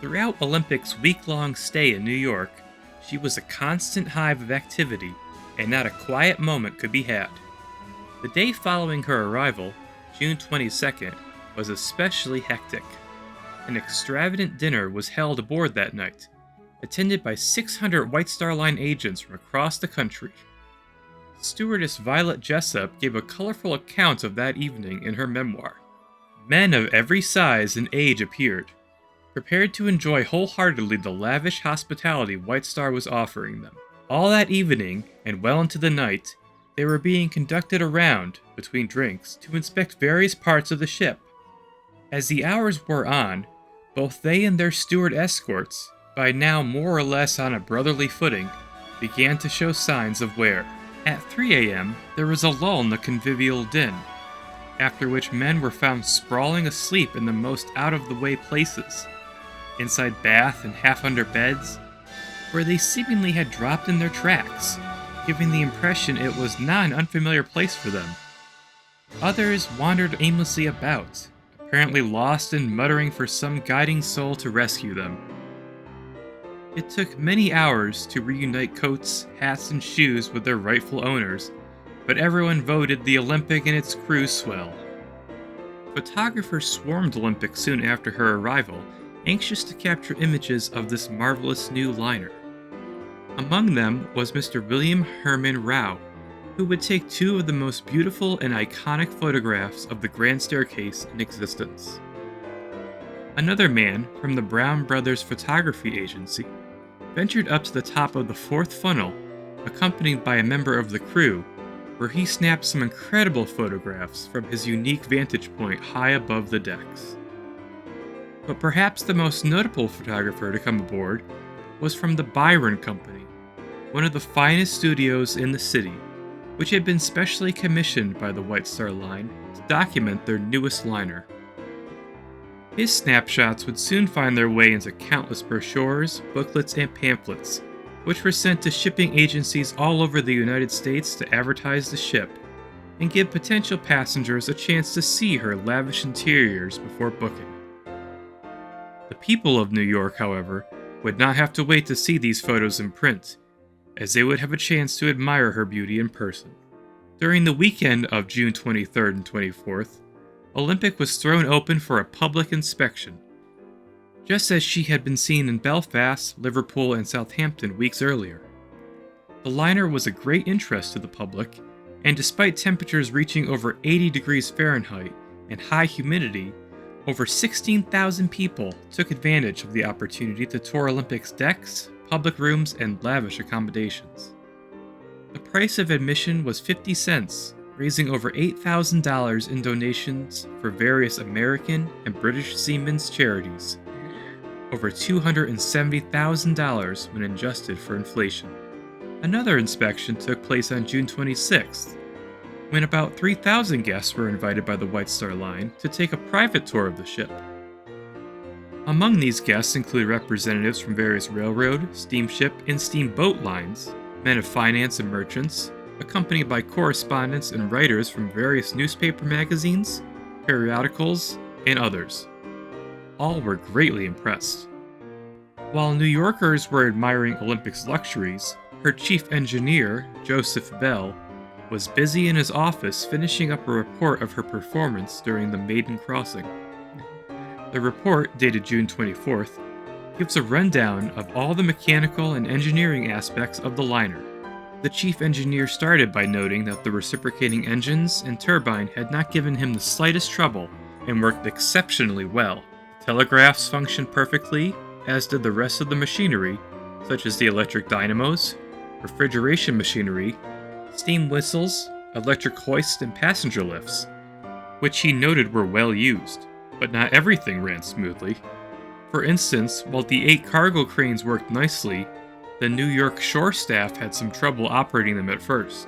Throughout Olympic's week-long stay in New York, she was a constant hive of activity, and not a quiet moment could be had. The day following her arrival, June 22nd, was especially hectic. An extravagant dinner was held aboard that night, attended by 600 White Star Line agents from across the country. Stewardess Violet Jessup gave a colorful account of that evening in her memoir. Men of every size and age appeared, prepared to enjoy wholeheartedly the lavish hospitality White Star was offering them. All that evening, and well into the night, they were being conducted around, between drinks, to inspect various parts of the ship. As the hours wore on, both they and their steward escorts, by now more or less on a brotherly footing, began to show signs of wear. At 3 a.m., there was a lull in the convivial din, after which men were found sprawling asleep in the most out-of-the-way places, inside bath and half under beds, where they seemingly had dropped in their tracks, giving the impression it was not an unfamiliar place for them. Others wandered aimlessly about, apparently lost and muttering for some guiding soul to rescue them. It took many hours to reunite coats, hats, and shoes with their rightful owners, but everyone voted the Olympic and its crew swell. Photographers swarmed Olympic soon after her arrival, anxious to capture images of this marvelous new liner. Among them was Mr. William Herman Rao, who would take two of the most beautiful and iconic photographs of the Grand Staircase in existence. Another man from the Brown Brothers Photography Agency ventured up to the top of the fourth funnel, accompanied by a member of the crew, where he snapped some incredible photographs from his unique vantage point high above the decks. But perhaps the most notable photographer to come aboard was from the Byron Company, one of the finest studios in the city, which had been specially commissioned by the White Star Line to document their newest liner. His snapshots would soon find their way into countless brochures, booklets, and pamphlets, which were sent to shipping agencies all over the United States to advertise the ship and give potential passengers a chance to see her lavish interiors before booking. The people of New York, however, would not have to wait to see these photos in print, as they would have a chance to admire her beauty in person. During the weekend of June 23rd and 24th, Olympic was thrown open for a public inspection, just as she had been seen in Belfast, Liverpool, and Southampton weeks earlier. The liner was a great interest to the public, and despite temperatures reaching over 80 degrees Fahrenheit and high humidity, over 16,000 people took advantage of the opportunity to tour Olympic's decks, public rooms, and lavish accommodations. The price of admission was 50 cents, raising over $8,000 in donations for various American and British seamen's charities, over $270,000 when adjusted for inflation. Another inspection took place on June 26th, when about 3,000 guests were invited by the White Star Line to take a private tour of the ship. Among these guests include representatives from various railroad, steamship, and steamboat lines, men of finance and merchants, accompanied by correspondents and writers from various newspaper magazines, periodicals, and others. All were greatly impressed. While New Yorkers were admiring Olympic's luxuries, her chief engineer, Joseph Bell, was busy in his office finishing up a report of her performance during the maiden crossing. The report, dated June 24th, gives a rundown of all the mechanical and engineering aspects of the liner. The chief engineer started by noting that the reciprocating engines and turbine had not given him the slightest trouble and worked exceptionally well. Telegraphs functioned perfectly, as did the rest of the machinery, such as the electric dynamos, refrigeration machinery, steam whistles, electric hoists, and passenger lifts, which he noted were well used, but not everything ran smoothly. For instance, while the 8 cargo cranes worked nicely, the New York shore staff had some trouble operating them at first.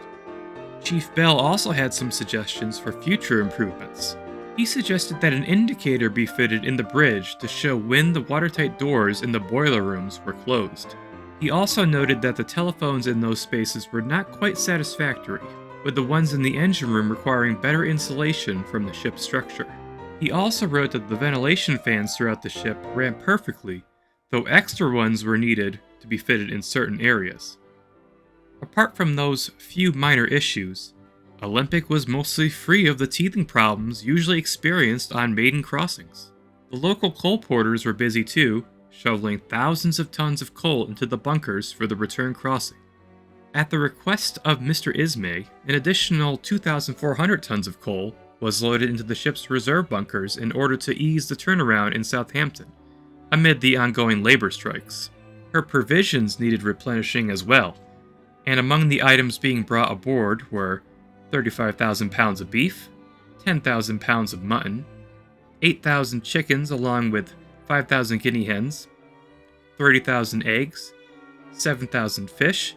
Chief Bell also had some suggestions for future improvements. He suggested that an indicator be fitted in the bridge to show when the watertight doors in the boiler rooms were closed. He also noted that the telephones in those spaces were not quite satisfactory, with the ones in the engine room requiring better insulation from the ship's structure. He also wrote that the ventilation fans throughout the ship ran perfectly, though extra ones were needed to be fitted in certain areas. Apart from those few minor issues, Olympic was mostly free of the teething problems usually experienced on maiden crossings. The local coal porters were busy too, shoveling thousands of tons of coal into the bunkers for the return crossing. At the request of Mr. Ismay, an additional 2,400 tons of coal was loaded into the ship's reserve bunkers in order to ease the turnaround in Southampton, amid the ongoing labor strikes. Her provisions needed replenishing as well, and among the items being brought aboard were 35,000 pounds of beef, 10,000 pounds of mutton, 8,000 chickens along with 5,000 guinea hens, 30,000 eggs, 7,000 fish,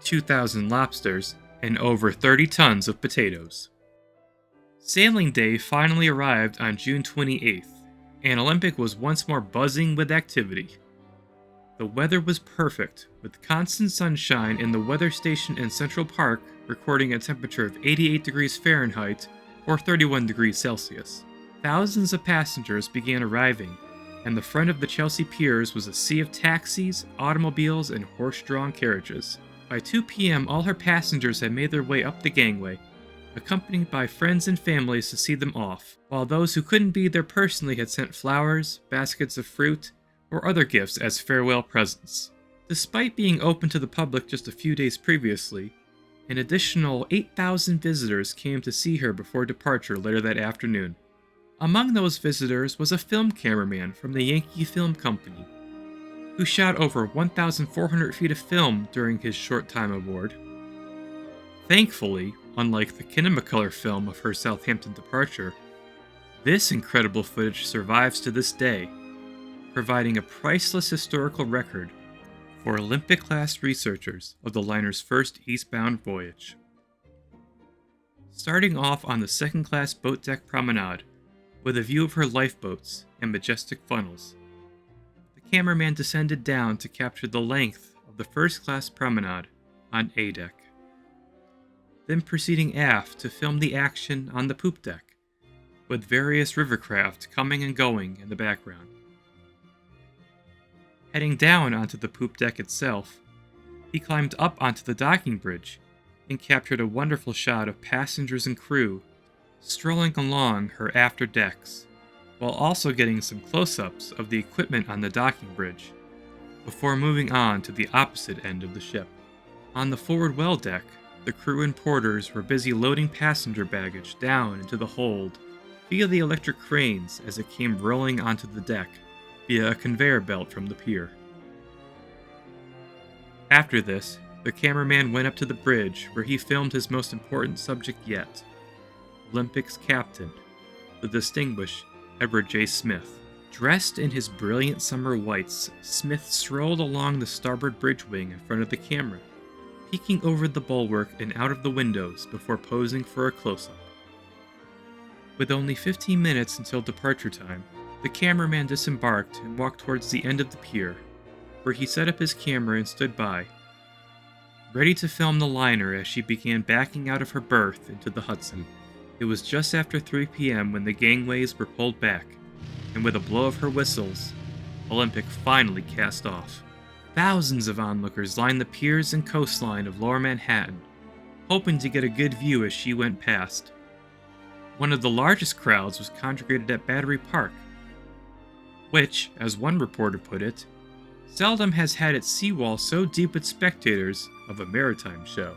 2,000 lobsters, and over 30 tons of potatoes. Sailing day finally arrived on June 28th, and Olympic was once more buzzing with activity. The weather was perfect, with constant sunshine in the weather station in Central Park recording a temperature of 88 degrees Fahrenheit or 31 degrees Celsius. Thousands of passengers began arriving, and the front of the Chelsea piers was a sea of taxis, automobiles, and horse-drawn carriages. By 2 p.m., all her passengers had made their way up the gangway, accompanied by friends and families to see them off, while those who couldn't be there personally had sent flowers, baskets of fruit, or other gifts as farewell presents. Despite being open to the public just a few days previously, an additional 8,000 visitors came to see her before departure later that afternoon. Among those visitors was a film cameraman from the Yankee Film Company, who shot over 1,400 feet of film during his short time aboard. Thankfully, unlike the Kinemacolor film of her Southampton departure, this incredible footage survives to this day, providing a priceless historical record for Olympic-class researchers of the liner's first eastbound voyage. Starting off on the second-class boat deck promenade, with a view of her lifeboats and majestic funnels, the cameraman descended down to capture the length of the first-class promenade on A deck, then proceeding aft to film the action on the poop deck, with various rivercraft coming and going in the background. Heading down onto the poop deck itself, he climbed up onto the docking bridge and captured a wonderful shot of passengers and crew strolling along her after decks, while also getting some close-ups of the equipment on the docking bridge, before moving on to the opposite end of the ship. On the forward well deck, the crew and porters were busy loading passenger baggage down into the hold via the electric cranes as it came rolling onto the deck via a conveyor belt from the pier. After this, the cameraman went up to the bridge where he filmed his most important subject yet, Olympic's captain, the distinguished Edward J. Smith. Dressed in his brilliant summer whites, Smith strolled along the starboard bridge wing in front of the camera, peeking over the bulwark and out of the windows before posing for a close-up. With only 15 minutes until departure time, the cameraman disembarked and walked towards the end of the pier, where he set up his camera and stood by, ready to film the liner as she began backing out of her berth into the Hudson. It was just after 3 p.m. when the gangways were pulled back, and with a blow of her whistles, Olympic finally cast off. Thousands of onlookers lined the piers and coastline of Lower Manhattan, hoping to get a good view as she went past. One of the largest crowds was congregated at Battery Park, which, as one reporter put it, seldom has had its seawall so deep with spectators of a maritime show.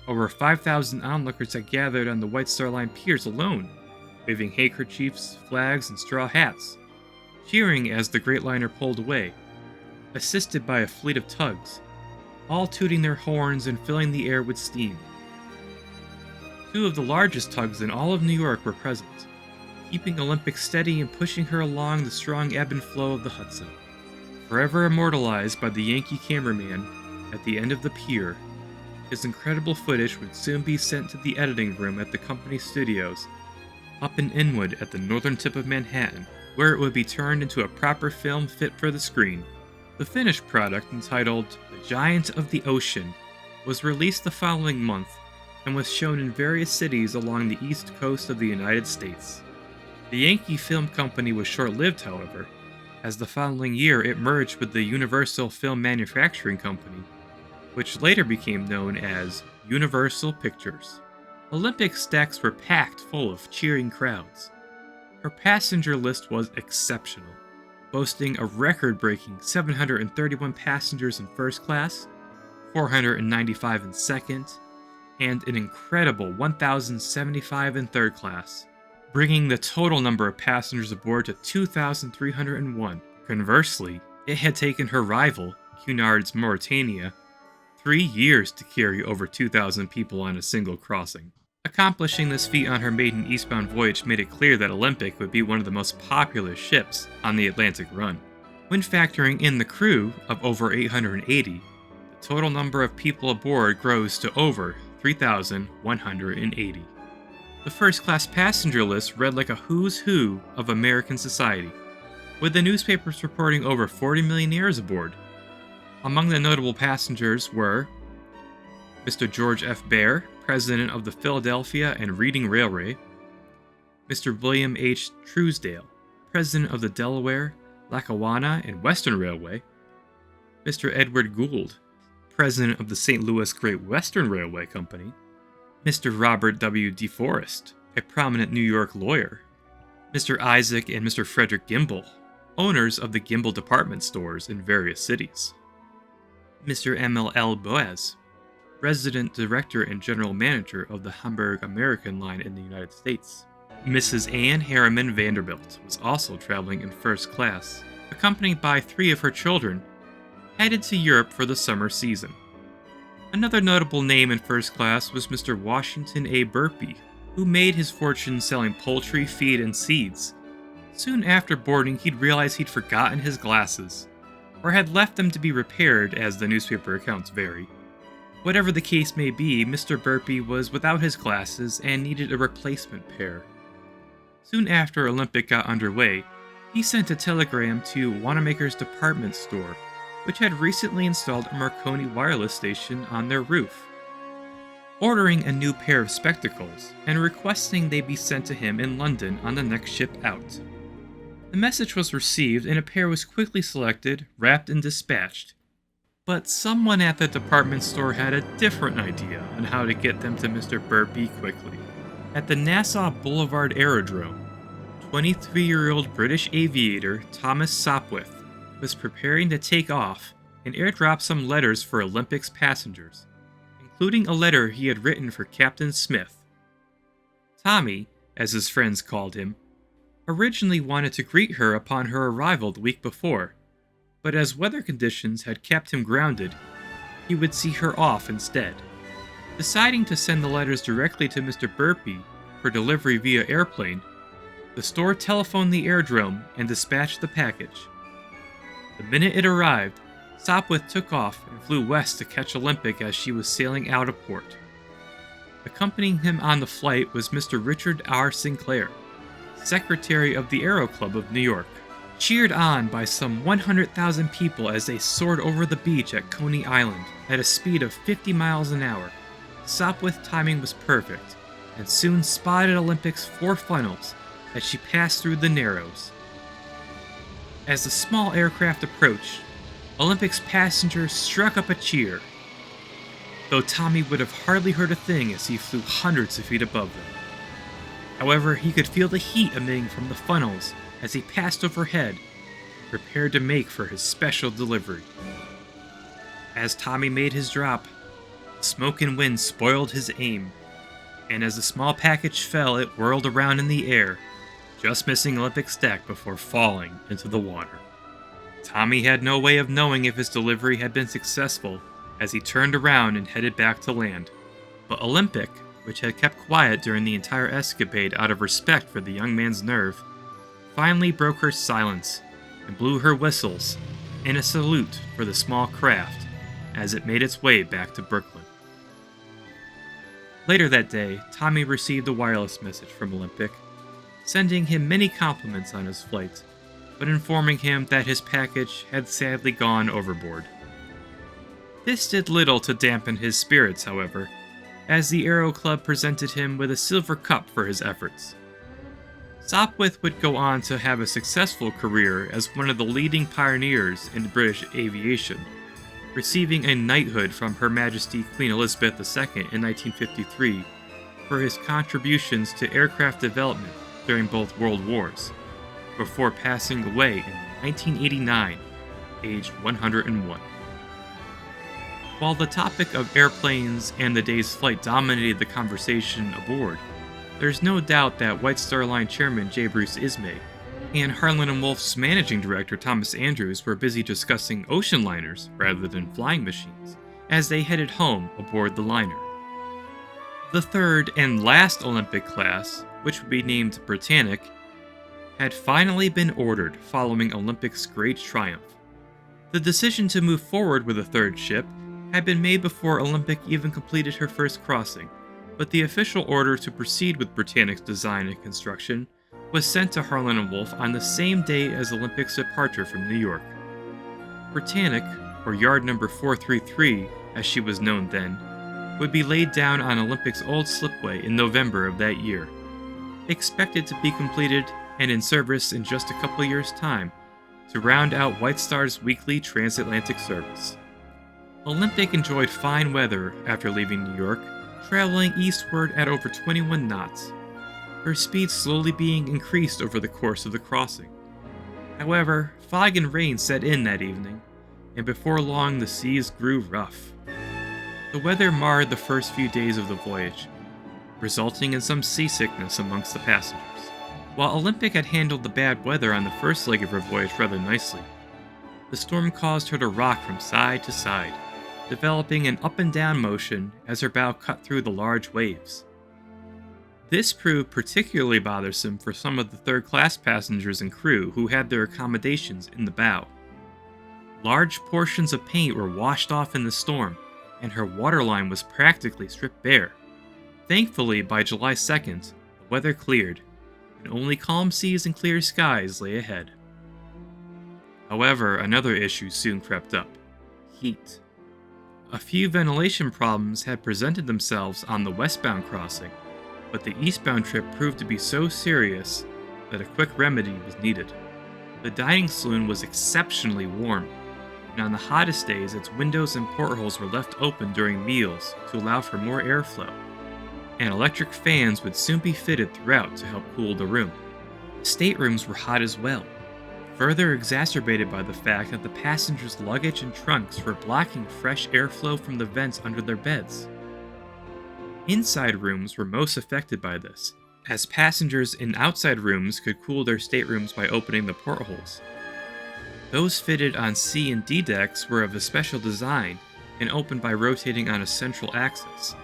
Over 5,000 onlookers had gathered on the White Star Line piers alone, waving handkerchiefs, flags, and straw hats, cheering as the great liner pulled away, assisted by a fleet of tugs, all tooting their horns and filling the air with steam. 2 of the largest tugs in all of New York were present, keeping Olympic steady and pushing her along the strong ebb and flow of the Hudson. Forever immortalized by the Yankee cameraman at the end of the pier, his incredible footage would soon be sent to the editing room at the company studios, up in Inwood at the northern tip of Manhattan, where it would be turned into a proper film fit for the screen. The finished product, entitled The Giant of the Ocean, was released the following month and was shown in various cities along the east coast of the United States. The Yankee Film Company was short-lived, however, as the following year it merged with the Universal Film Manufacturing Company, which later became known as Universal Pictures. Olympic stacks were packed full of cheering crowds. Her passenger list was exceptional, boasting a record-breaking 731 passengers in first class, 495 in second, and an incredible 1,075 in third class, bringing the total number of passengers aboard to 2,301. Conversely, it had taken her rival, Cunard's Mauretania, 3 years to carry over 2,000 people on a single crossing. Accomplishing this feat on her maiden eastbound voyage made it clear that Olympic would be one of the most popular ships on the Atlantic run. When factoring in the crew of over 880, the total number of people aboard grows to over 3,180. The first-class passenger list read like a who's who of American society, with the newspapers reporting over 40 millionaires aboard. Among the notable passengers were Mr. George F. Baer, president of the Philadelphia and Reading Railway, Mr. William H. Truesdale, president of the Delaware, Lackawanna, and Western Railway, Mr. Edward Gould, president of the St. Louis Great Western Railway Company, Mr. Robert W. DeForest, a prominent New York lawyer, Mr. Isaac and Mr. Frederick Gimbel, owners of the Gimbel department stores in various cities, Mr. M.L.L. Boaz, resident director and general manager of the Hamburg American Line in the United States. Mrs. Anne Harriman Vanderbilt was also traveling in first class, accompanied by 3 of her children, headed to Europe for the summer season. Another notable name in first class was Mr. Washington A. Burpee, who made his fortune selling poultry, feed, and seeds. Soon after boarding, he'd realized he'd forgotten his glasses, or had left them to be repaired, as the newspaper accounts vary. Whatever the case may be, Mr. Burpee was without his glasses and needed a replacement pair. Soon after Olympic got underway, he sent a telegram to Wanamaker's department store, which had recently installed a Marconi wireless station on their roof, ordering a new pair of spectacles and requesting they be sent to him in London on the next ship out. The message was received and a pair was quickly selected, wrapped, and dispatched. But someone at the department store had a different idea on how to get them to Mr. Burpee quickly. At the Nassau Boulevard Aerodrome, 23-year-old British aviator Thomas Sopwith was preparing to take off and airdrop some letters for Olympic's passengers, including a letter he had written for Captain Smith. Tommy, as his friends called him, originally wanted to greet her upon her arrival the week before, but as weather conditions had kept him grounded, he would see her off instead. Deciding to send the letters directly to Mr. Burpee for delivery via airplane, the store telephoned the aerodrome and dispatched the package. The minute it arrived, Sopwith took off and flew west to catch Olympic as she was sailing out of port. Accompanying him on the flight was Mr. Richard R. Sinclair, secretary of the Aero Club of New York. Cheered on by some 100,000 people as they soared over the beach at Coney Island at a speed of 50 miles an hour, Sopwith's timing was perfect, and soon spotted Olympic's 4 funnels as she passed through the Narrows. As the small aircraft approached, Olympic's passengers struck up a cheer, though Tommy would have hardly heard a thing as he flew hundreds of feet above them. However, he could feel the heat emitting from the funnels as he passed overhead, prepared to make for his special delivery. As Tommy made his drop, the smoke and wind spoiled his aim, and as the small package fell, it whirled around in the air, just missing Olympic's deck before falling into the water. Tommy had no way of knowing if his delivery had been successful as he turned around and headed back to land, but Olympic, which had kept quiet during the entire escapade out of respect for the young man's nerve, finally broke her silence and blew her whistles in a salute for the small craft as it made its way back to Brooklyn. Later that day, Tommy received a wireless message from Olympic, sending him many compliments on his flight, but informing him that his package had sadly gone overboard. This did little to dampen his spirits, however, as the Aero Club presented him with a silver cup for his efforts. Sopwith would go on to have a successful career as one of the leading pioneers in British aviation, receiving a knighthood from Her Majesty Queen Elizabeth II in 1953 for his contributions to aircraft development during both World Wars, before passing away in 1989, aged 101. While the topic of airplanes and the day's flight dominated the conversation aboard, there's no doubt that White Star Line chairman J. Bruce Ismay and Harland & Wolff's managing director Thomas Andrews were busy discussing ocean liners rather than flying machines as they headed home aboard the liner. The third and last Olympic class, which would be named Britannic, had finally been ordered following Olympic's great triumph. The decision to move forward with a third ship had been made before Olympic even completed her first crossing, but the official order to proceed with Britannic's design and construction was sent to Harland & Wolff on the same day as Olympic's departure from New York. Britannic, or Yard Number 433 as she was known then, would be laid down on Olympic's old slipway in November of that year, expected to be completed and in service in just a couple years' time to round out White Star's weekly transatlantic service. Olympic enjoyed fine weather after leaving New York, traveling eastward at over 21 knots, her speed slowly being increased over the course of the crossing. However, fog and rain set in that evening, and before long the seas grew rough. The weather marred the first few days of the voyage, resulting in some seasickness amongst the passengers. While Olympic had handled the bad weather on the first leg of her voyage rather nicely, the storm caused her to rock from side to side, developing an up and down motion as her bow cut through the large waves. This proved particularly bothersome for some of the third-class passengers and crew who had their accommodations in the bow. Large portions of paint were washed off in the storm, and her waterline was practically stripped bare. Thankfully, by July 2nd, the weather cleared, and only calm seas and clear skies lay ahead. However, another issue soon crept up: heat. A few ventilation problems had presented themselves on the westbound crossing, but the eastbound trip proved to be so serious that a quick remedy was needed. The dining saloon was exceptionally warm, and on the hottest days its windows and portholes were left open during meals to allow for more airflow, and electric fans would soon be fitted throughout to help cool the room. The staterooms were hot as well, further exacerbated by the fact that the passengers' luggage and trunks were blocking fresh airflow from the vents under their beds. Inside rooms were most affected by this, as passengers in outside rooms could cool their staterooms by opening the portholes. Those fitted on C and D decks were of a special design and opened by rotating on a central axis,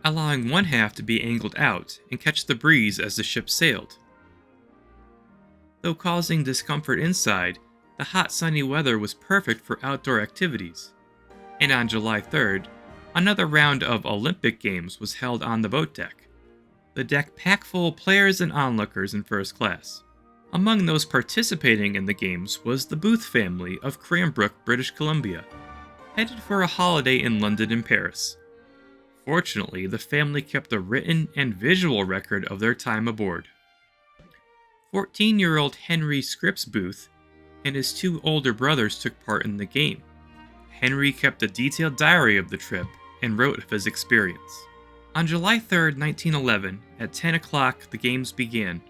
allowing one half to be angled out and catch the breeze as the ship sailed. Though causing discomfort inside, the hot sunny weather was perfect for outdoor activities, and on July 3rd, another round of Olympic Games was held on the boat deck, the deck packed full of players and onlookers in first class. Among those participating in the games was the Booth family of Cranbrook, British Columbia, headed for a holiday in London and Paris. Fortunately, the family kept a written and visual record of their time aboard. 14-year-old Henry Scripps Booth and his two older brothers took part in the game. Henry kept a detailed diary of the trip and wrote of his experience. On July 3rd, 1911, at 10 o'clock, the games began.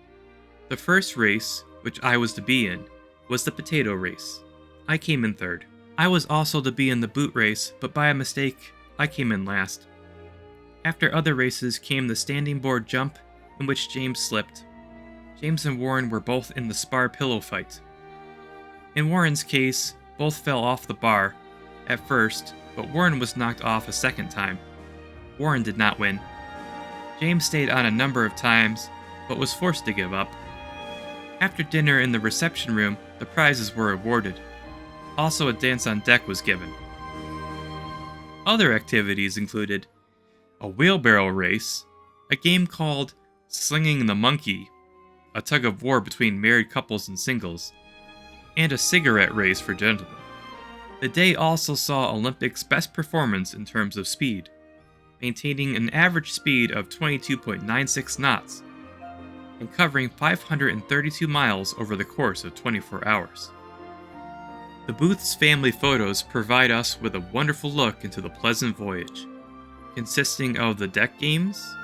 The first race, which I was to be in, was the potato race. I came in third. I was also to be in the boot race, but by a mistake, I came in last. After other races came the standing board jump, in which James slipped. James and Warren were both in the spar pillow fight. In Warren's case, both fell off the bar at first, but Warren was knocked off a second time. Warren did not win. James stayed on a number of times, but was forced to give up. After dinner in the reception room, the prizes were awarded. Also, a dance on deck was given. Other activities included a wheelbarrow race, a game called Slinging the Monkey, a tug-of-war between married couples and singles, and a cigarette race for gentlemen. The day also saw Olympic's best performance in terms of speed, maintaining an average speed of 22.96 knots. and covering 532 miles over the course of 24 hours. The Booth's family photos provide us with a wonderful look into the pleasant voyage, consisting of the deck games,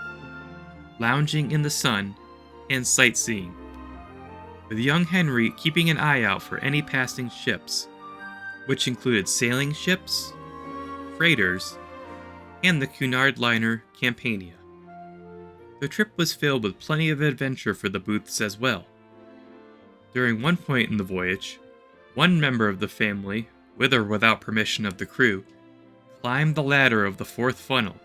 lounging in the sun, and sightseeing, with young Henry keeping an eye out for any passing ships, which included sailing ships, freighters, and the Cunard liner Campania. The trip was filled with plenty of adventure for the Booths as well. During one point in the voyage, one member of the family, with or without permission of the crew, climbed the ladder of the fourth funnel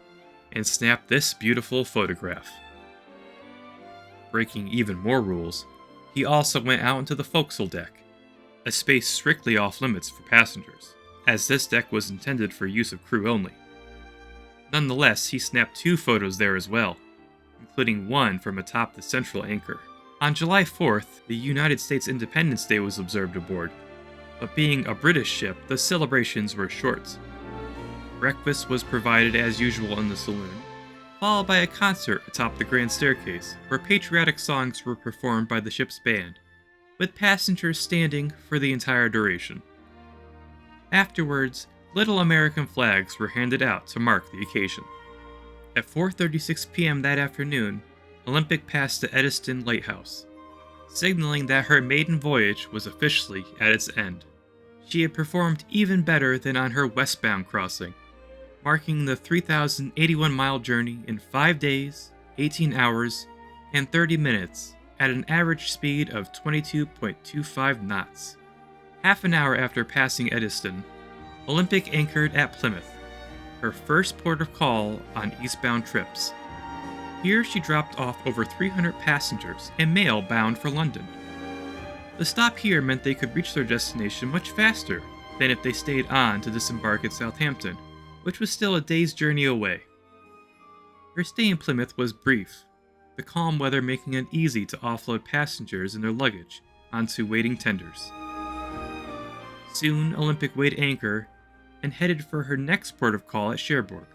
and snapped this beautiful photograph. Breaking even more rules, he also went out into the forecastle deck, a space strictly off limits for passengers, as this deck was intended for use of crew only. Nonetheless, he snapped 2 photos there as well, including one from atop the central anchor. On July 4th, the United States Independence Day was observed aboard, but being a British ship, the celebrations were short. Breakfast was provided as usual in the saloon, followed by a concert atop the grand staircase, where patriotic songs were performed by the ship's band, with passengers standing for the entire duration. Afterwards, little American flags were handed out to mark the occasion. At 4:36 p.m. that afternoon, Olympic passed the Eddystone Lighthouse, signaling that her maiden voyage was officially at its end. She had performed even better than on her westbound crossing, marking the 3,081-mile journey in 5 days, 18 hours, and 30 minutes at an average speed of 22.25 knots. Half an hour after passing Eddystone, Olympic anchored at Plymouth, her first port of call on eastbound trips. Here she dropped off over 300 passengers and mail bound for London. The stop here meant they could reach their destination much faster than if they stayed on to disembark at Southampton, which was still a day's journey away. Her stay in Plymouth was brief, the calm weather making it easy to offload passengers and their luggage onto waiting tenders. Soon, Olympic weighed anchor and headed for her next port of call at Cherbourg,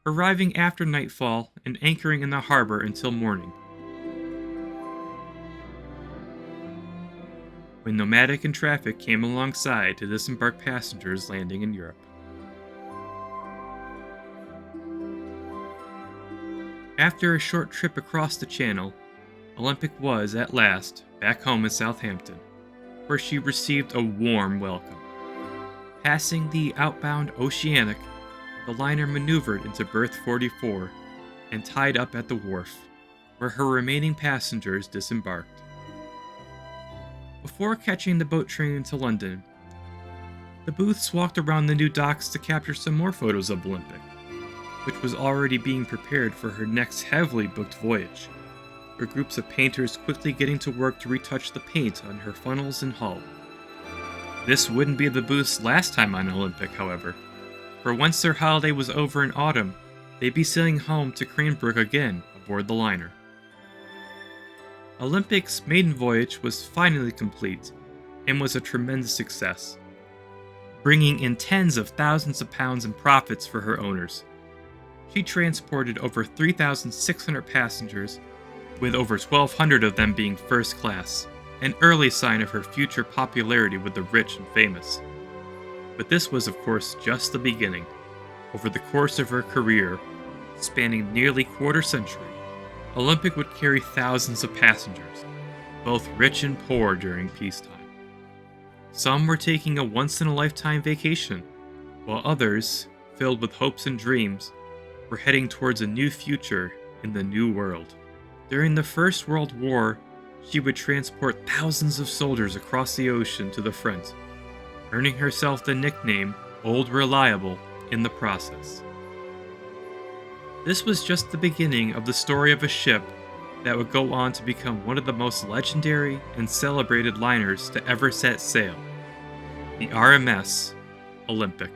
arriving after nightfall and anchoring in the harbor until morning. When nomadic and traffic came alongside to disembark passengers landing in Europe. After a short trip across the Channel, Olympic was, at last, back home in Southampton, where she received a warm welcome. Passing the outbound Oceanic, the liner maneuvered into berth 44 and tied up at the wharf, where her remaining passengers disembarked. Before catching the boat train to London, the Booths walked around the new docks to capture some more photos of Olympic, which was already being prepared for her next heavily booked voyage, with groups of painters quickly getting to work to retouch the paint on her funnels and hull. This wouldn't be the Booths' last time on Olympic, however, for once their holiday was over in autumn, they'd be sailing home to Cranbrook again aboard the liner. Olympic's maiden voyage was finally complete and was a tremendous success, bringing in tens of thousands of pounds in profits for her owners. She transported over 3,600 passengers, with over 1,200 of them being first class, an early sign of her future popularity with the rich and famous. But this was, of course, just the beginning. Over the course of her career, spanning nearly quarter century, Olympic would carry thousands of passengers, both rich and poor during peacetime. Some were taking a once-in-a-lifetime vacation, while others, filled with hopes and dreams, were heading towards a new future in the New World. During the First World War, she would transport thousands of soldiers across the ocean to the front, earning herself the nickname Old Reliable in the process. This was just the beginning of the story of a ship that would go on to become one of the most legendary and celebrated liners to ever set sail, the RMS Olympic.